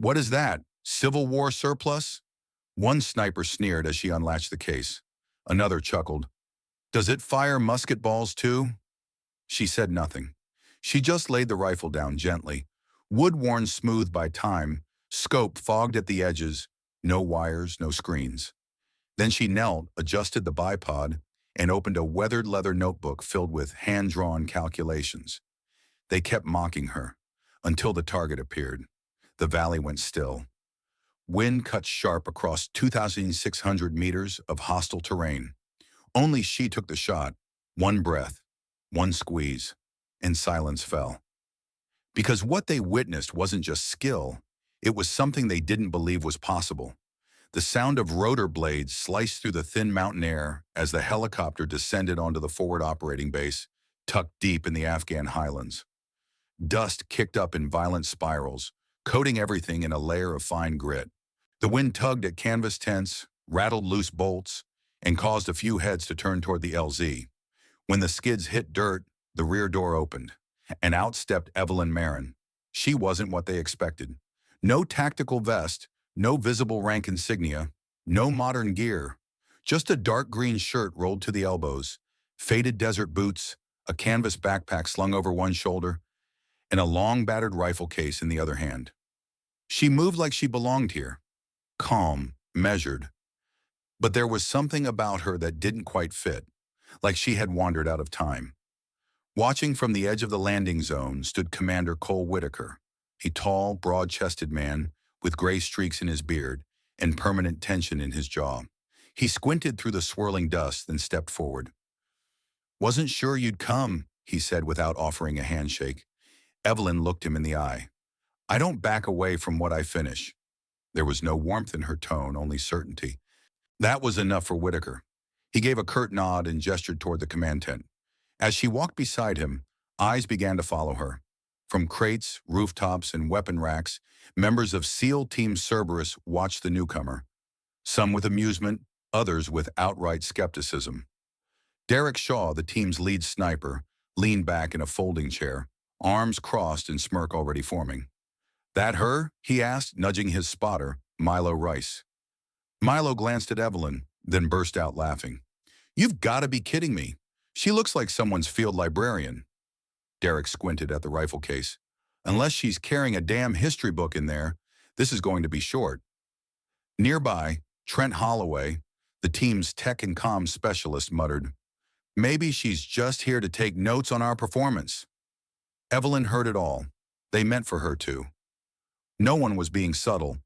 What is that? Civil War surplus? One sniper sneered as she unlatched the case. Another chuckled. Does it fire musket balls too? She said nothing. She just laid the rifle down gently, wood worn smooth by time, scope fogged at the edges, no wires, no screens. Then she knelt, adjusted the bipod, and opened a weathered leather notebook filled with hand-drawn calculations. They kept mocking her, until the target appeared. The valley went still. Wind cut sharp across 2,600 meters of hostile terrain. Only she took the shot. One breath, one squeeze, and silence fell. Because what they witnessed wasn't just skill, it was something they didn't believe was possible. The sound of rotor blades sliced through the thin mountain air as the helicopter descended onto the forward operating base, tucked deep in the Afghan highlands. Dust kicked up in violent spirals, coating everything in a layer of fine grit. The wind tugged at canvas tents, rattled loose bolts, and caused a few heads to turn toward the LZ. When the skids hit dirt, the rear door opened, and out stepped Evelyn Maren. She wasn't what they expected. No tactical vest, no visible rank insignia, no modern gear. Just a dark green shirt rolled to the elbows, faded desert boots, a canvas backpack slung over one shoulder, and a long battered rifle case in the other hand. She moved like she belonged here, calm, measured. But there was something about her that didn't quite fit, like she had wandered out of time. Watching from the edge of the landing zone stood Commander Cole Whitaker, a tall, broad-chested man with gray streaks in his beard and permanent tension in his jaw. He squinted through the swirling dust, then stepped forward. "Wasn't sure you'd come," he said without offering a handshake. Evelyn looked him in the eye. "I don't back away from what I finish." There was no warmth in her tone, only certainty. That was enough for Whitaker. He gave a curt nod and gestured toward the command tent. As she walked beside him, eyes began to follow her. From crates, rooftops, and weapon racks, members of SEAL Team Cerberus watched the newcomer, some with amusement, others with outright skepticism. Derek Shaw, the team's lead sniper, leaned back in a folding chair, arms crossed and smirk already forming. "That her?" he asked, nudging his spotter, Milo Rice. Milo glanced at Evelyn, then burst out laughing. "You've got to be kidding me. She looks like someone's field librarian." Derek squinted at the rifle case. "Unless she's carrying a damn history book in there, this is going to be short." Nearby, Trent Holloway, the team's tech and comms specialist, muttered, "Maybe she's just here to take notes on our performance." Evelyn heard it all. They meant for her to. No one was being subtle,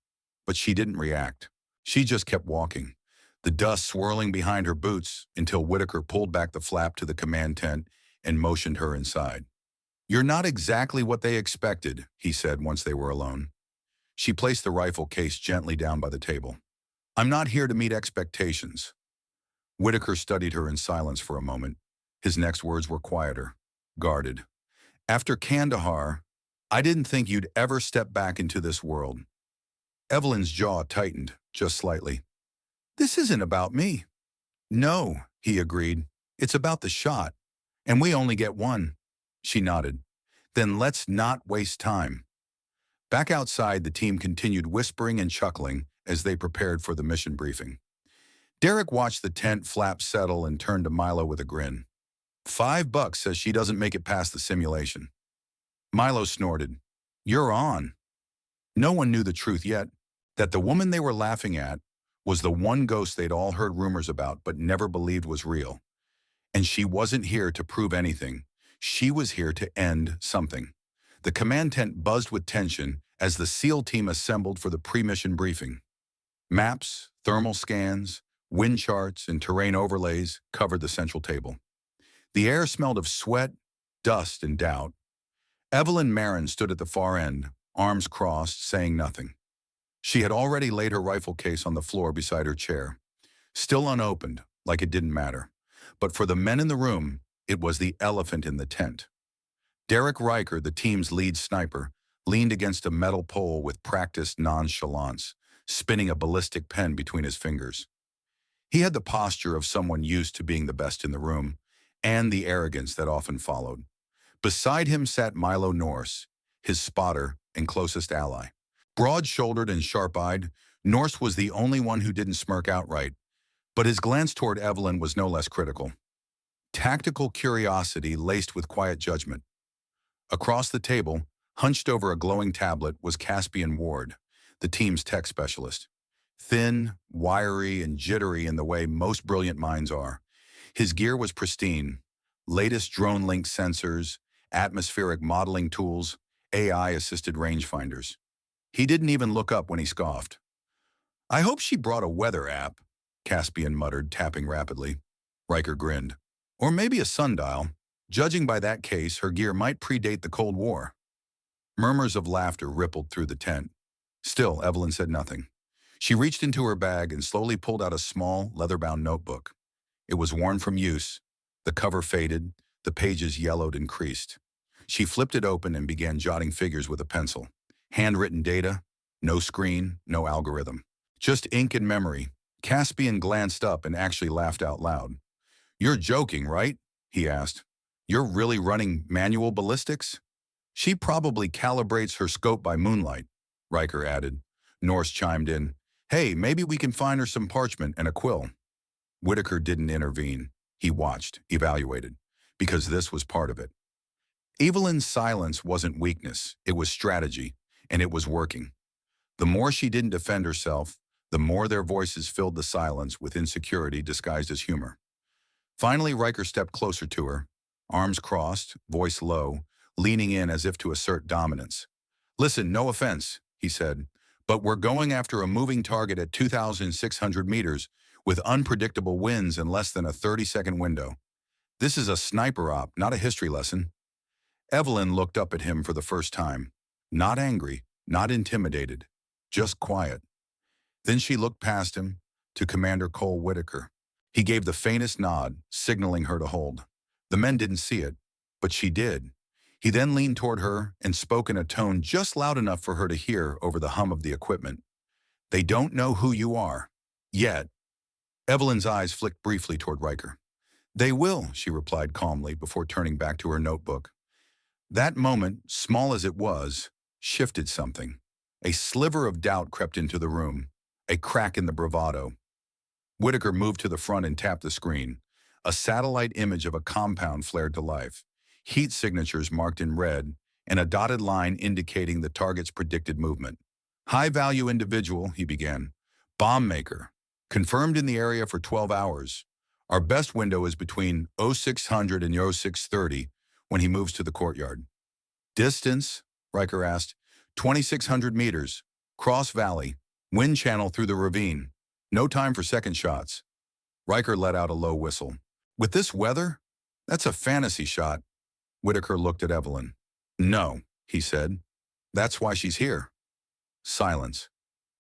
but she didn't react. She just kept walking, the dust swirling behind her boots until Whitaker pulled back the flap to the command tent and motioned her inside. "You're not exactly what they expected," he said once they were alone. She placed the rifle case gently down by the table. "I'm not here to meet expectations." Whitaker studied her in silence for a moment. His next words were quieter, guarded. "After Kandahar, I didn't think you'd ever step back into this world." Evelyn's jaw tightened, just slightly. "This isn't about me." "No," he agreed. "It's about the shot. And we only get one." She nodded. "Then let's not waste time." Back outside, the team continued whispering and chuckling as they prepared for the mission briefing. Derek watched the tent flap settle and turned to Milo with a grin. $5 says she doesn't make it past the simulation." Milo snorted. "You're on." No one knew the truth yet, that the woman they were laughing at was the one ghost they'd all heard rumors about but never believed was real. And she wasn't here to prove anything. She was here to end something. The command tent buzzed with tension as the SEAL team assembled for the pre-mission briefing. Maps, thermal scans, wind charts, and terrain overlays covered the central table. The air smelled of sweat, dust, and doubt. Evelyn Maren stood at the far end, arms crossed, saying nothing. She had already laid her rifle case on the floor beside her chair, still unopened, like it didn't matter. But for the men in the room, it was the elephant in the tent. Derek Riker, the team's lead sniper, leaned against a metal pole with practiced nonchalance, spinning a ballistic pen between his fingers. He had the posture of someone used to being the best in the room, and the arrogance that often followed. Beside him sat Milo Norse, his spotter and closest ally. Broad-shouldered and sharp-eyed, Norse was the only one who didn't smirk outright, but his glance toward Evelyn was no less critical. Tactical curiosity laced with quiet judgment. Across the table, hunched over a glowing tablet, was Caspian Ward, the team's tech specialist. Thin, wiry, and jittery in the way most brilliant minds are. His gear was pristine. Latest drone-linked sensors, atmospheric modeling tools, AI-assisted rangefinders. He didn't even look up when he scoffed. "I hope she brought a weather app," Caspian muttered, tapping rapidly. Riker grinned. "Or maybe a sundial. Judging by that case, her gear might predate the Cold War." Murmurs of laughter rippled through the tent. Still, Evelyn said nothing. She reached into her bag and slowly pulled out a small, leather-bound notebook. It was worn from use. The cover faded, the pages yellowed and creased. She flipped it open and began jotting figures with a pencil. Handwritten data, no screen, no algorithm. Just ink and memory. Caspian glanced up and actually laughed out loud. "You're joking, right?" he asked. "You're really running manual ballistics?" "She probably calibrates her scope by moonlight," Riker added. Norse chimed in. "Hey, maybe we can find her some parchment and a quill." Whitaker didn't intervene. He watched, evaluated, because this was part of it. Evelyn's silence wasn't weakness, it was strategy, and it was working. The more she didn't defend herself, the more their voices filled the silence with insecurity disguised as humor. Finally, Riker stepped closer to her, arms crossed, voice low, leaning in as if to assert dominance. "Listen, no offense," he said, "but we're going after a moving target at 2,600 meters with unpredictable winds and less than a 30-second window. This is a sniper op, not a history lesson." Evelyn looked up at him for the first time. Not angry, not intimidated, just quiet. Then she looked past him to Commander Cole Whitaker. He gave the faintest nod, signaling her to hold. The men didn't see it, but she did. He then leaned toward her and spoke in a tone just loud enough for her to hear over the hum of the equipment. "They don't know who you are. Yet." Evelyn's eyes flicked briefly toward Riker. "They will," she replied calmly before turning back to her notebook. That moment, small as it was, shifted something. A sliver of doubt crept into the room, a crack in the bravado. Whitaker moved to the front and tapped the screen. A satellite image of a compound flared to life, heat signatures marked in red, and a dotted line indicating the target's predicted movement. "High-value individual," he began. "Bomb maker. Confirmed in the area for 12 hours. Our best window is between 0600 and 0630 when he moves to the courtyard." "Distance?" Riker asked. 2,600 meters. Cross valley. Wind channel through the ravine. No time for second shots." Riker let out a low whistle. "With this weather? That's a fantasy shot." Whitaker looked at Evelyn. "No," he said. "That's why she's here." Silence.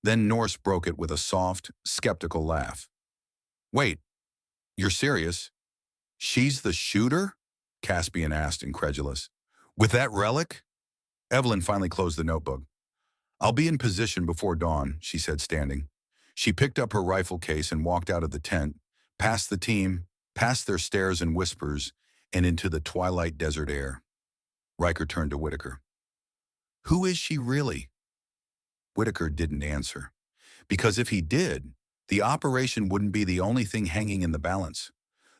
Then Norse broke it with a soft, skeptical laugh. "Wait, you're serious? She's the shooter?" Caspian asked, incredulous. "With that relic?" Evelyn finally closed the notebook. "I'll be in position before dawn," she said, standing. She picked up her rifle case and walked out of the tent, past the team, past their stares and whispers, and into the twilight desert air. Riker turned to Whitaker. "Who is she really?" Whitaker didn't answer, because if he did, the operation wouldn't be the only thing hanging in the balance.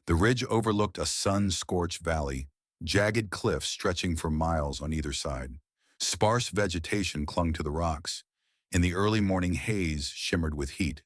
The ridge overlooked a sun-scorched valley, jagged cliffs stretching for miles on either side. Sparse vegetation clung to the rocks, and the early morning haze shimmered with heat.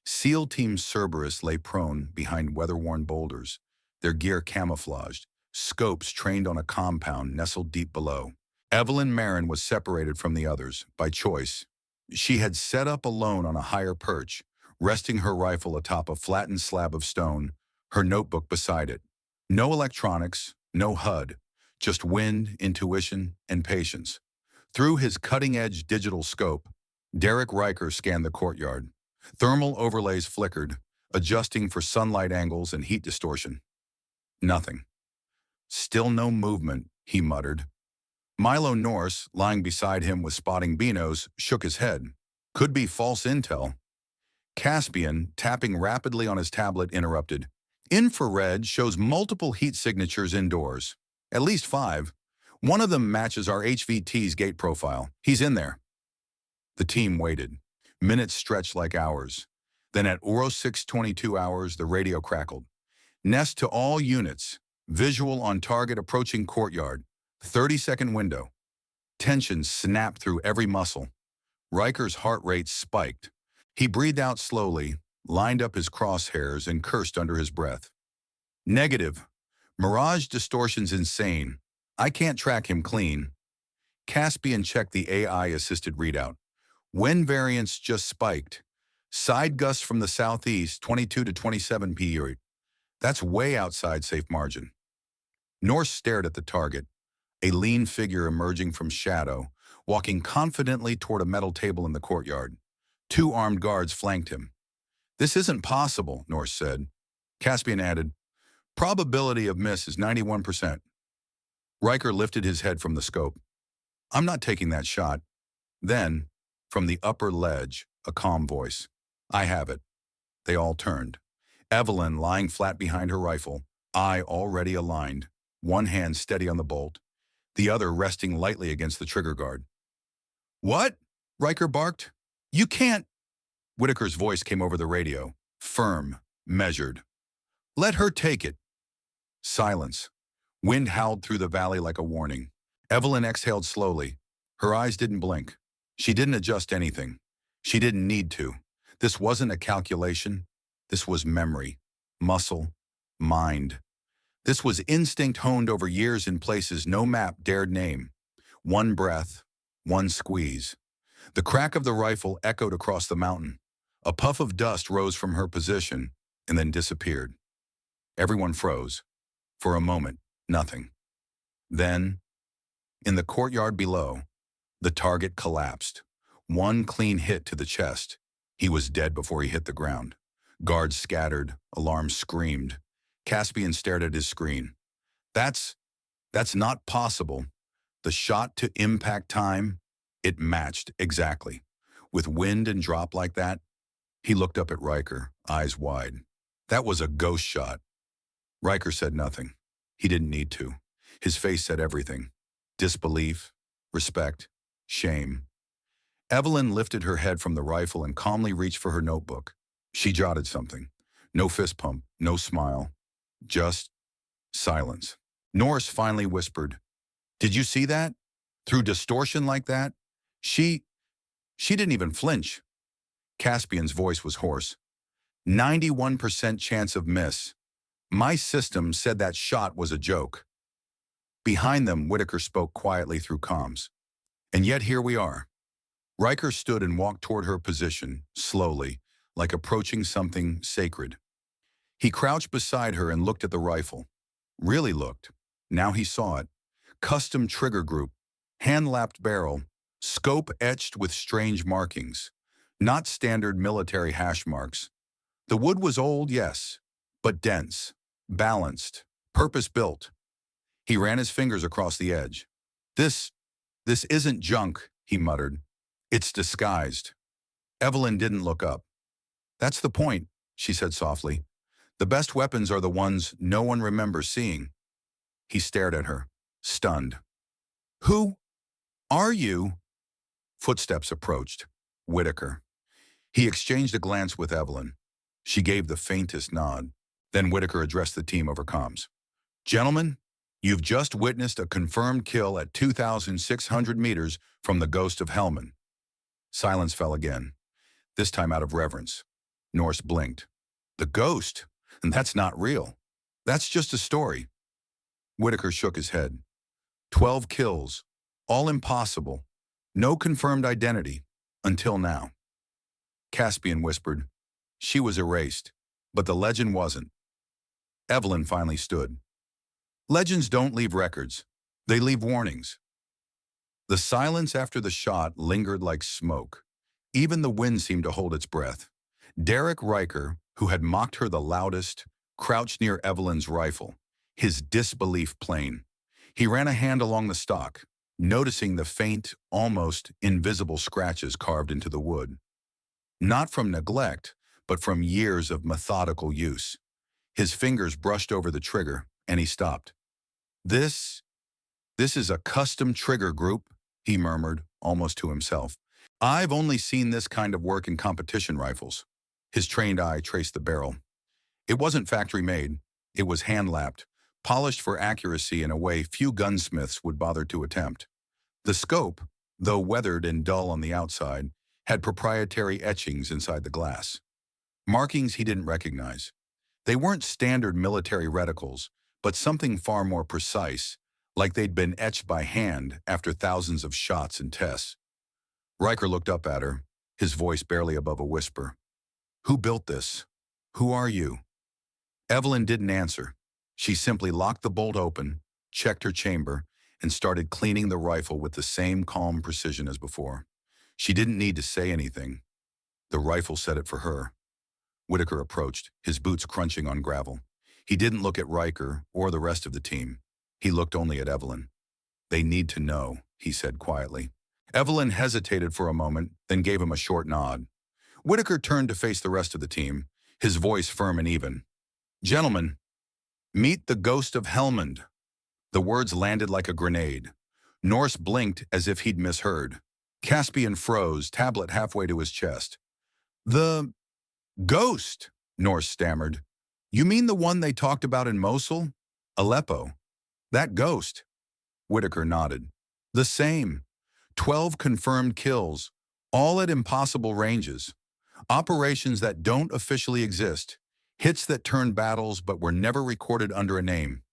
SEAL Team Cerberus lay prone behind weather-worn boulders, their gear camouflaged, scopes trained on a compound nestled deep below. Evelyn Maren was separated from the others, by choice. She had set up alone on a higher perch, resting her rifle atop a flattened slab of stone, her notebook beside it. No electronics, no HUD, just wind, intuition, and patience. Through his cutting-edge digital scope, Derek Riker scanned the courtyard. Thermal overlays flickered, adjusting for sunlight angles and heat distortion. Nothing. "Still no movement," he muttered. Milo Norse, lying beside him with spotting binos, shook his head. "Could be false intel." Caspian, tapping rapidly on his tablet, interrupted. "Infrared shows multiple heat signatures indoors. At least 5. One of them matches our HVT's gate profile. He's in there." The team waited. Minutes stretched like hours. Then at Oro 6:22 hours, the radio crackled. Nest to all units. Visual on target approaching courtyard. 30-second window. Tension snapped through every muscle. Riker's heart rate spiked. He breathed out slowly, lined up his crosshairs, and cursed under his breath. Negative. Mirage distortion's insane. I can't track him clean. Caspian checked the AI-assisted readout. Wind variance just spiked. Side gusts from the southeast, 22 to 27 p. That's way outside safe margin. Norse stared at the target, a lean figure emerging from shadow, walking confidently toward a metal table in the courtyard. 2 armed guards flanked him. This isn't possible, Norse said. Caspian added, probability of miss is 91%. Riker lifted his head from the scope. I'm not taking that shot. Then, from the upper ledge, a calm voice. I have it. They all turned. Evelyn lying flat behind her rifle, eye already aligned, one hand steady on the bolt, the other resting lightly against the trigger guard. What? Riker barked. You can't. Whitaker's voice came over the radio, firm, measured. Let her take it. Silence. Wind howled through the valley like a warning. Evelyn exhaled slowly. Her eyes didn't blink. She didn't adjust anything. She didn't need to. This wasn't a calculation. This was memory, muscle, mind. This was instinct honed over years in places no map dared name. One breath, one squeeze. The crack of the rifle echoed across the mountain. A puff of dust rose from her position and then disappeared. Everyone froze. For a moment, nothing. Then, in the courtyard below, the target collapsed. One clean hit to the chest. He was dead before he hit the ground. Guards scattered, alarms screamed. Caspian stared at his screen. That's not possible. The shot to impact time, it matched exactly. With wind and drop like that, he looked up at Riker, eyes wide. That was a ghost shot. Riker said nothing. He didn't need to. His face said everything. Disbelief, respect, shame. Evelyn lifted her head from the rifle and calmly reached for her notebook. She jotted something. No fist pump, no smile. Just silence. Norris finally whispered, Did you see that? Through distortion like that? She didn't even flinch. Caspian's voice was hoarse. 91% chance of miss. My system said that shot was a joke. Behind them, Whitaker spoke quietly through comms. And yet here we are. Riker stood and walked toward her position, slowly, like approaching something sacred. He crouched beside her and looked at the rifle. Really looked. Now he saw it. Custom trigger group, hand-lapped barrel, scope etched with strange markings. Not standard military hash marks. The wood was old, yes, but dense, balanced, purpose-built. He ran his fingers across the edge. This isn't junk, he muttered. It's disguised. Evelyn didn't look up. That's the point, she said softly. The best weapons are the ones no one remembers seeing. He stared at her, stunned. Who are you? Footsteps approached. Whitaker. He exchanged a glance with Evelyn. She gave the faintest nod. Then Whitaker addressed the team over comms. Gentlemen, you've just witnessed a confirmed kill at 2,600 meters from the Ghost of Helmand. Silence fell again, this time out of reverence. Norse blinked. The ghost? And that's not real. That's just a story. Whitaker shook his head. 12 kills. All impossible. No confirmed identity. Until now. Caspian whispered. She was erased, but the legend wasn't. Evelyn finally stood. Legends don't leave records. They leave warnings. The silence after the shot lingered like smoke. Even the wind seemed to hold its breath. Derek Riker, who had mocked her the loudest, crouched near Evelyn's rifle, his disbelief plain. He ran a hand along the stock, noticing the faint, almost invisible scratches carved into the wood. Not from neglect, but from years of methodical use. His fingers brushed over the trigger, and he stopped. This is a custom trigger group, he murmured, almost to himself. I've only seen this kind of work in competition rifles. His trained eye traced the barrel. It wasn't factory-made. It was hand-lapped, polished for accuracy in a way few gunsmiths would bother to attempt. The scope, though weathered and dull on the outside, had proprietary etchings inside the glass. Markings he didn't recognize. They weren't standard military reticles, but something far more precise, like they'd been etched by hand after thousands of shots and tests. Riker looked up at her, his voice barely above a whisper. "Who built this? Who are you?" Evelyn didn't answer. She simply locked the bolt open, checked her chamber, and started cleaning the rifle with the same calm precision as before. She didn't need to say anything. The rifle said it for her. Whitaker approached, his boots crunching on gravel. He didn't look at Riker or the rest of the team. He looked only at Evelyn. "They need to know," he said quietly. Evelyn hesitated for a moment, then gave him a short nod. Whitaker turned to face the rest of the team, his voice firm and even. "Gentlemen, meet the Ghost of Helmand." The words landed like a grenade. Norse blinked as if he'd misheard. Caspian froze, tablet halfway to his chest. "The ghost," Norse stammered. "You mean the one they talked about in Mosul? Aleppo? That ghost?" Whitaker nodded. "The same. 12 confirmed kills, all at impossible ranges. Operations that don't officially exist. Hits that turned battles but were never recorded under a name.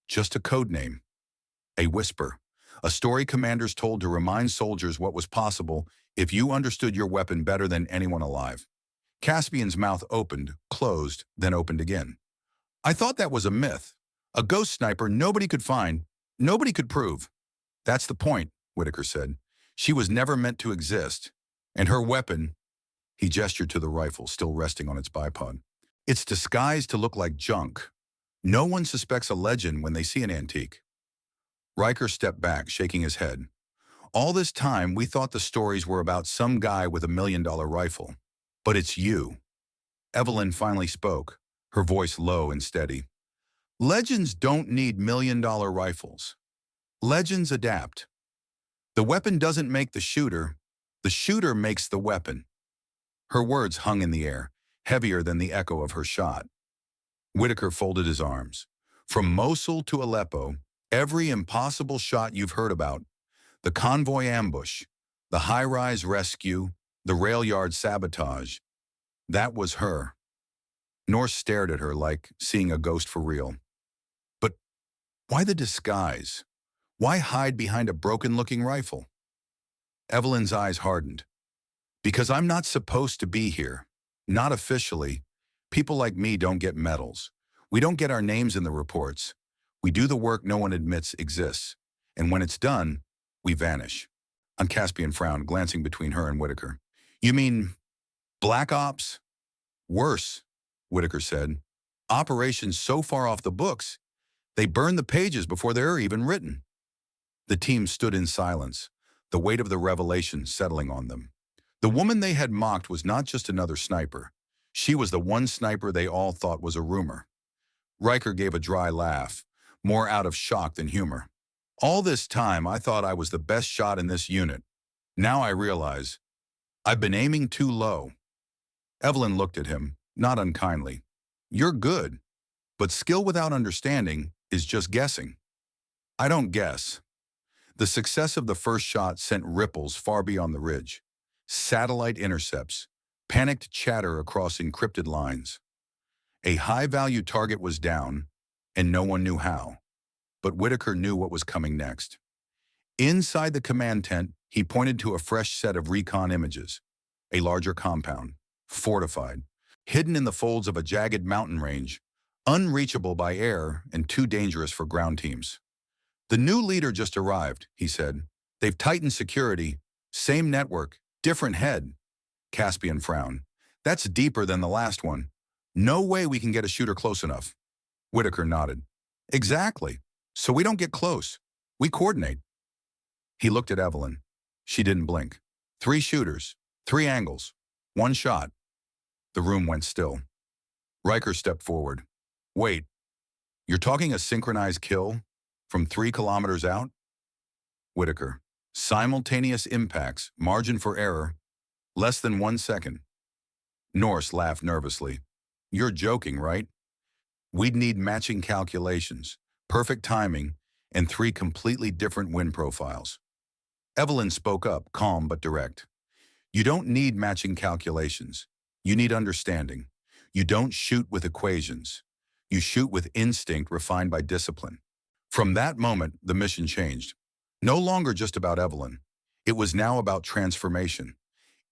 Just a code name. A whisper. A story commanders told to remind soldiers what was possible if you understood your weapon better than anyone alive." Caspian's mouth opened, closed, then opened again. "I thought that was a myth. A ghost sniper nobody could find, nobody could prove." "That's the point," Whitaker said. "She was never meant to exist. And her weapon," he gestured to the rifle still resting on its bipod, "it's disguised to look like junk. No one suspects a legend when they see an antique." Riker stepped back, shaking his head. "All this time, we thought the stories were about some guy with $1 million rifle. But it's you." Evelyn finally spoke, her voice low and steady. "Legends don't need $1 million rifles. Legends adapt. The weapon doesn't make the shooter makes the weapon." Her words hung in the air, heavier than the echo of her shot. Whitaker folded his arms. "From Mosul to Aleppo, every impossible shot you've heard about, the convoy ambush, the high-rise rescue, the rail yard sabotage, that was her." Norse stared at her like seeing a ghost for real. "But why the disguise? Why hide behind a broken-looking rifle?" Evelyn's eyes hardened. "Because I'm not supposed to be here. Not officially. People like me don't get medals. We don't get our names in the reports. We do the work no one admits exists. And when it's done, we vanish." Caspian frowned, glancing between her and Whitaker. "You mean Black Ops?" "Worse," Whitaker said. "Operations so far off the books, they burn the pages before they're even written." The team stood in silence, the weight of the revelation settling on them. The woman they had mocked was not just another sniper. She was the one sniper they all thought was a rumor. Riker gave a dry laugh, more out of shock than humor. "All this time I thought I was the best shot in this unit. Now I realize I've been aiming too low." Evelyn looked at him, not unkindly. "You're good, but skill without understanding is just guessing." "I don't guess." The success of the first shot sent ripples far beyond the ridge. Satellite intercepts, panicked chatter across encrypted lines. A high-value target was down, and no one knew how. But Whitaker knew what was coming next. Inside the command tent, he pointed to a fresh set of recon images. A larger compound, fortified, hidden in the folds of a jagged mountain range, unreachable by air and too dangerous for ground teams. "The new leader just arrived," he said. "They've tightened security, same network, different head." Caspian frowned. "That's deeper than the last one. No way we can get a shooter close enough." Whitaker nodded. "Exactly. So we don't get close. We coordinate." He looked at Evelyn. She didn't blink. 3 shooters, 3 angles, 1 shot. The room went still. Riker stepped forward. "Wait, you're talking a synchronized kill? From 3 kilometers out?" Whitaker. Simultaneous impacts, margin for error, less than 1 second. Norse laughed nervously. You're joking, right? We'd need matching calculations, perfect timing, and 3 completely different wind profiles. Evelyn spoke up, calm but direct. You don't need matching calculations. You need understanding. You don't shoot with equations. You shoot with instinct refined by discipline. From that moment, the mission changed. No longer just about Evelyn. It was now about transformation.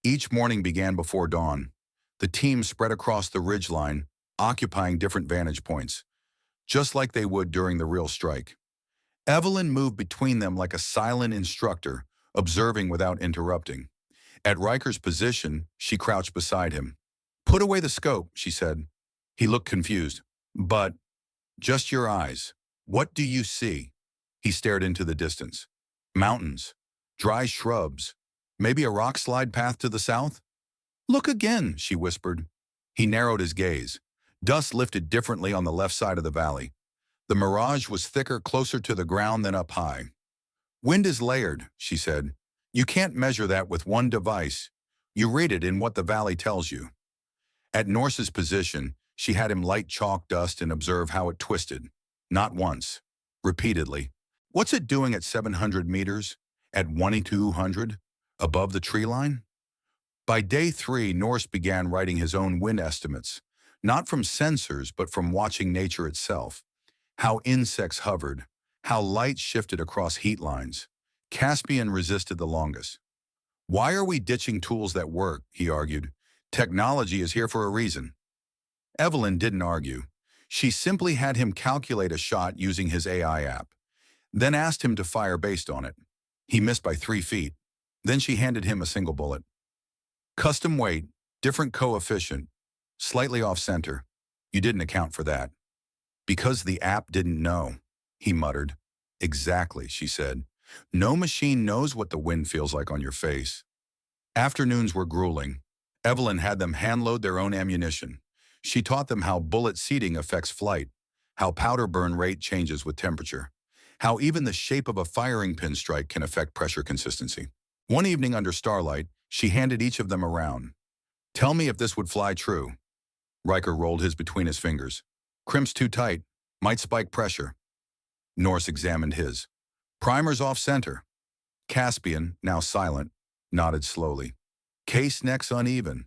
Each morning began before dawn. The team spread across the ridgeline, occupying different vantage points, just like they would during the real strike. Evelyn moved between them like a silent instructor, observing without interrupting. At Riker's position, she crouched beside him. Put away the scope, she said. He looked confused. But, just your eyes. What do you see? He stared into the distance. Mountains, dry shrubs, maybe a rock slide path to the south? Look again, she whispered. He narrowed his gaze. Dust lifted differently on the left side of the valley. The mirage was thicker closer to the ground than up high. Wind is layered, she said. You can't measure that with one device. You read it in what the valley tells you. At Norse's position, she had him light chalk dust and observe how it twisted. Not once. Repeatedly. What's it doing at 700 meters? At 2200? Above the tree line? By day 3, Norse began writing his own wind estimates, not from sensors but from watching nature itself. How insects hovered, how light shifted across heat lines. Caspian resisted the longest. Why are we ditching tools that work, he argued. Technology is here for a reason. Evelyn didn't argue. She simply had him calculate a shot using his AI app, then asked him to fire based on it. He missed by 3 feet. Then she handed him a single bullet. Custom weight, different coefficient, slightly off-center. You didn't account for that. Because the app didn't know, he muttered. Exactly, she said. No machine knows what the wind feels like on your face. Afternoons were grueling. Evelyn had them hand-load their own ammunition. She taught them how bullet seating affects flight, how powder burn rate changes with temperature, how even the shape of a firing pin strike can affect pressure consistency. One evening under starlight, she handed each of them a round. Tell me if this would fly true. Riker rolled his between his fingers. Crimp's too tight. Might spike pressure. Norse examined his. Primer's off-center. Caspian, now silent, nodded slowly. Case neck's uneven.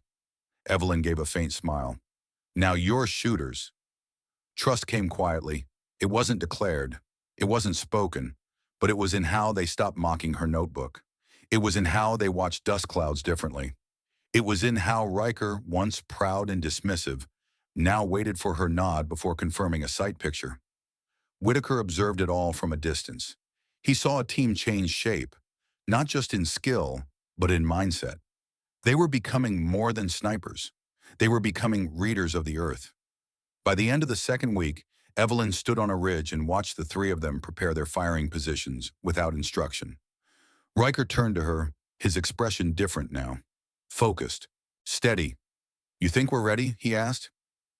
Evelyn gave a faint smile. Now you're shooters. Trust came quietly. It wasn't declared. It wasn't spoken. But it was in how they stopped mocking her notebook. It was in how they watched dust clouds differently. It was in how Riker, once proud and dismissive, now waited for her nod before confirming a sight picture. Whitaker observed it all from a distance. He saw a team change shape, not just in skill, but in mindset. They were becoming more than snipers. They were becoming readers of the earth. By the end of the second week, Evelyn stood on a ridge and watched the 3 of them prepare their firing positions without instruction. Riker turned to her, his expression different now. Focused. Steady. You think we're ready? He asked.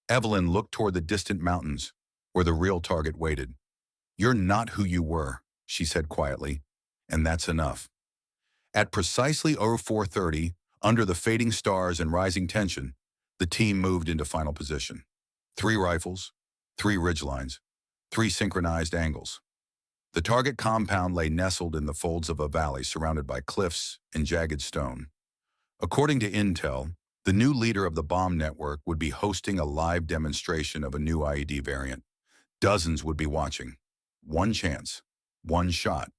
Evelyn looked toward the distant mountains, where the real target waited. You're not who you were, she said quietly, and that's enough. At precisely 0430, under the fading stars and rising tension, the team moved into final position. 3 rifles, 3 ridgelines, 3 synchronized angles. The target compound lay nestled in the folds of a valley surrounded by cliffs and jagged stone. According to intel, the new leader of the bomb network would be hosting a live demonstration of a new IED variant. Dozens would be watching. One chance. One shot.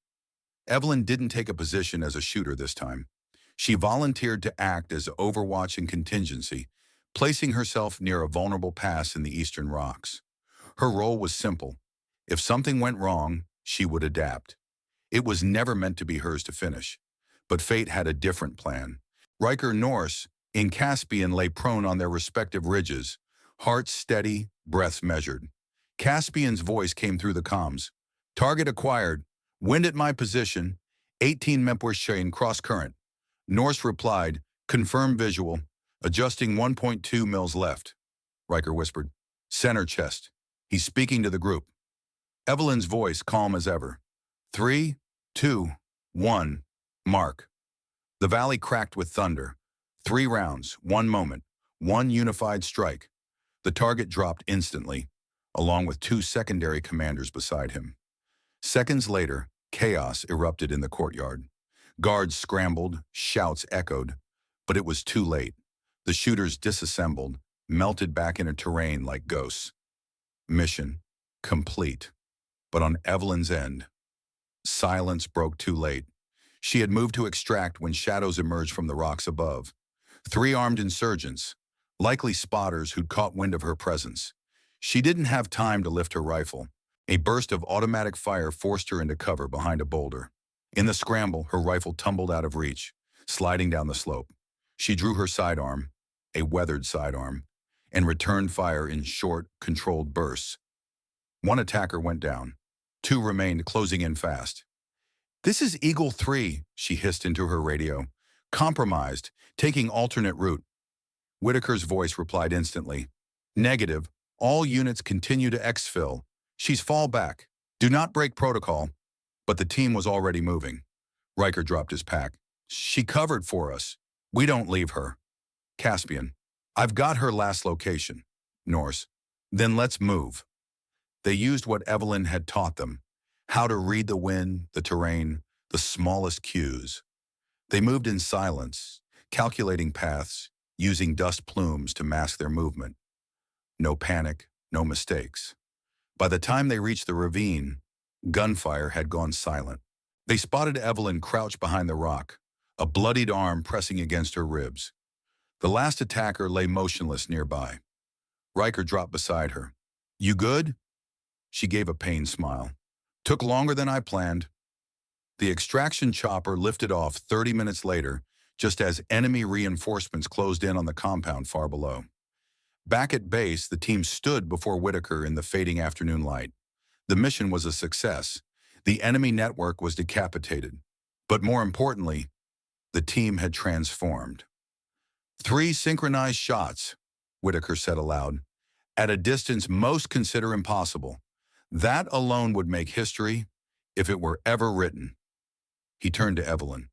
Evelyn didn't take a position as a shooter this time. She volunteered to act as overwatch and contingency, placing herself near a vulnerable pass in the eastern rocks. Her role was simple. If something went wrong, she would adapt. It was never meant to be hers to finish. But fate had a different plan. Riker Norse, in Caspian, lay prone on their respective ridges, hearts steady, breaths measured. Caspian's voice came through the comms. Target acquired. Wind at my position. 18 Mepwers chain cross current. Norse replied, confirm visual. Adjusting 1.2 mils left. Riker whispered. Center chest. He's speaking to the group. Evelyn's voice calm as ever. 3, 2, 1. Mark. The valley cracked with thunder. 3 rounds, 1 moment, one unified strike. The target dropped instantly, along with 2 secondary commanders beside him. Seconds later, chaos erupted in the courtyard. Guards scrambled, shouts echoed, but it was too late. The shooters disassembled, melted back into terrain like ghosts. Mission complete. But on Evelyn's end, silence broke too late. She had moved to extract when shadows emerged from the rocks above. 3 armed insurgents, likely spotters who'd caught wind of her presence. She didn't have time to lift her rifle. A burst of automatic fire forced her into cover behind a boulder. In the scramble, her rifle tumbled out of reach, sliding down the slope. She drew her sidearm, a weathered sidearm, and returned fire in short, controlled bursts. 1 attacker went down. 2 remained, closing in fast. "This is Eagle 3, she hissed into her radio. "Compromised, taking alternate route." Whitaker's voice replied instantly. "Negative. All units continue to exfil. She's fall back. Do not break protocol." But the team was already moving. Riker dropped his pack. "She covered for us. We don't leave her." Caspian. "I've got her last location." Norse. "Then let's move." They used what Evelyn had taught them, how to read the wind, the terrain, the smallest cues. They moved in silence, calculating paths, using dust plumes to mask their movement. No panic, no mistakes. By the time they reached the ravine, gunfire had gone silent. They spotted Evelyn crouched behind the rock, a bloodied arm pressing against her ribs. The last attacker lay motionless nearby. Riker dropped beside her. "You good?" She gave a pained smile. "Took longer than I planned." The extraction chopper lifted off 30 minutes later, just as enemy reinforcements closed in on the compound far below. Back at base, the team stood before Whitaker in the fading afternoon light. The mission was a success. The enemy network was decapitated. But more importantly, the team had transformed. 3 synchronized shots, Whitaker said aloud, at a distance most consider impossible. That alone would make history, if it were ever written. He turned to Evelyn.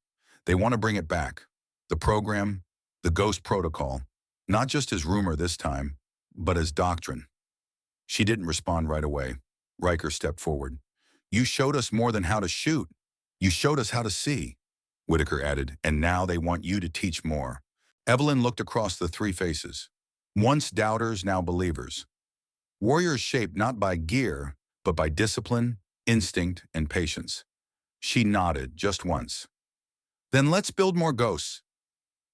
"They want to bring it back. The program, the Ghost Protocol, not just as rumor this time, but as doctrine." She didn't respond right away. Riker stepped forward. "You showed us more than how to shoot. You showed us how to see," Whitaker added, "and now they want you to teach more." Evelyn looked across the 3 faces. Once doubters, now believers. Warriors shaped not by gear, but by discipline, instinct, and patience. She nodded just once. "Then let's build more ghosts."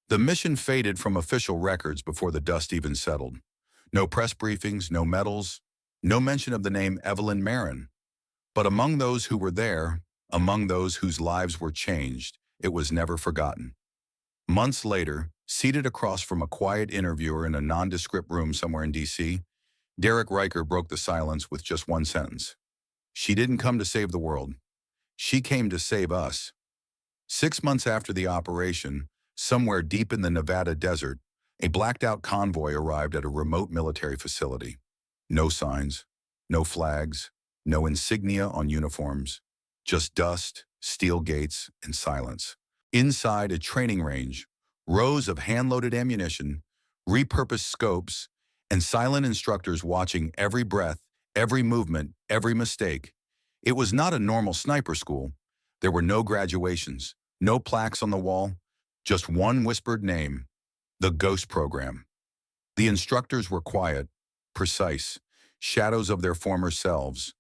The mission faded from official records before the dust even settled. No press briefings, no medals, no mention of the name Evelyn Maren. But among those who were there, among those whose lives were changed, it was never forgotten. Months later, seated across from a quiet interviewer in a nondescript room somewhere in D.C., Derek Riker broke the silence with just one sentence. "She didn't come to save the world. She came to save us." 6 months after the operation, somewhere deep in the Nevada desert, a blacked-out convoy arrived at a remote military facility. No signs, no flags, no insignia on uniforms, just dust, steel gates, and silence. Inside a training range, rows of hand-loaded ammunition, repurposed scopes, and silent instructors watching every breath, every movement, every mistake. It was not a normal sniper school. There were no graduations, no plaques on the wall, just one whispered name, the Ghost Program. The instructors were quiet, precise, shadows of their former selves,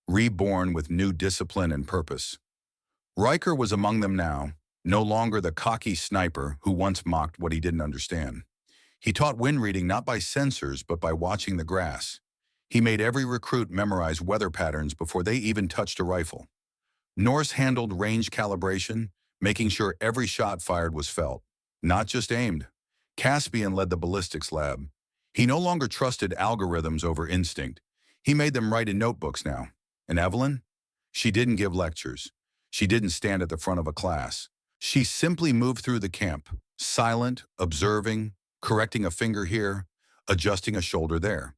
reborn with new discipline and purpose. Riker was among them now, no longer the cocky sniper who once mocked what he didn't understand. He taught wind reading not by sensors, but by watching the grass. He made every recruit memorize weather patterns before they even touched a rifle. Norse handled range calibration, making sure every shot fired was felt, not just aimed. Caspian led the ballistics lab. He no longer trusted algorithms over instinct. He made them write in notebooks now. And Evelyn? She didn't give lectures. She didn't stand at the front of a class. She simply moved through the camp, silent, observing, correcting a finger here, adjusting a shoulder there.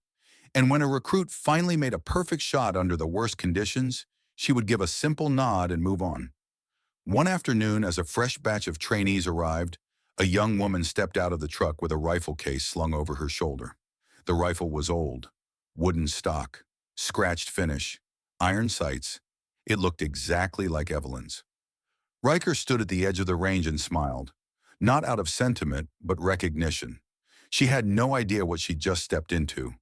And when a recruit finally made a perfect shot under the worst conditions, she would give a simple nod and move on. One afternoon, as a fresh batch of trainees arrived, a young woman stepped out of the truck with a rifle case slung over her shoulder. The rifle was old, wooden stock, scratched finish, iron sights. It looked exactly like Evelyn's. Riker stood at the edge of the range and smiled, not out of sentiment, but recognition. She had no idea what she'd just stepped into.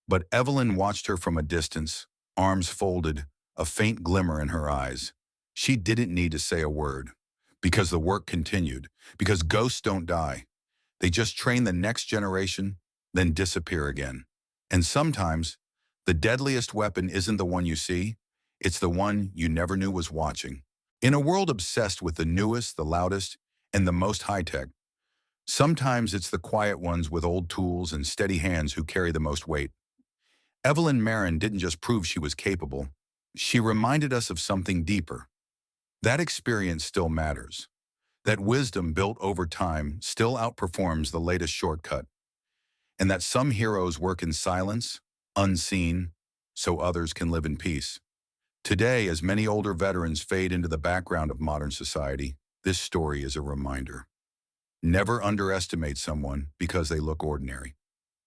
But Evelyn watched her from a distance, arms folded, a faint glimmer in her eyes. She didn't need to say a word, because the work continued, because ghosts don't die. They just train the next generation, then disappear again. And sometimes, the deadliest weapon isn't the one you see, it's the one you never knew was watching. In a world obsessed with the newest, the loudest, and the most high-tech, sometimes it's the quiet ones with old tools and steady hands who carry the most weight. Evelyn Maren didn't just prove she was capable, she reminded us of something deeper. That experience still matters. That wisdom built over time still outperforms the latest shortcut. And that some heroes work in silence, unseen, so others can live in peace. Today, as many older veterans fade into the background of modern society, this story is a reminder. Never underestimate someone because they look ordinary.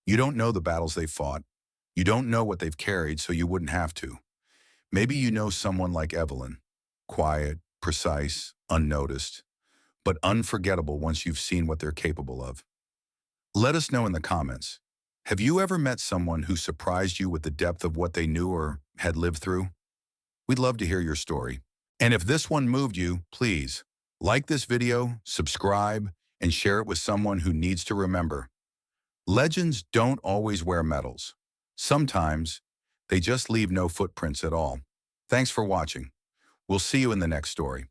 You don't know the battles they fought. You don't know what they've carried, so you wouldn't have to. Maybe you know someone like Evelyn, quiet, precise, unnoticed, but unforgettable once you've seen what they're capable of. Let us know in the comments. Have you ever met someone who surprised you with the depth of what they knew or had lived through? We'd love to hear your story. And if this one moved you, please like this video, subscribe, and share it with someone who needs to remember. Legends don't always wear medals. Sometimes, they just leave no footprints at all. Thanks for watching. We'll see you in the next story.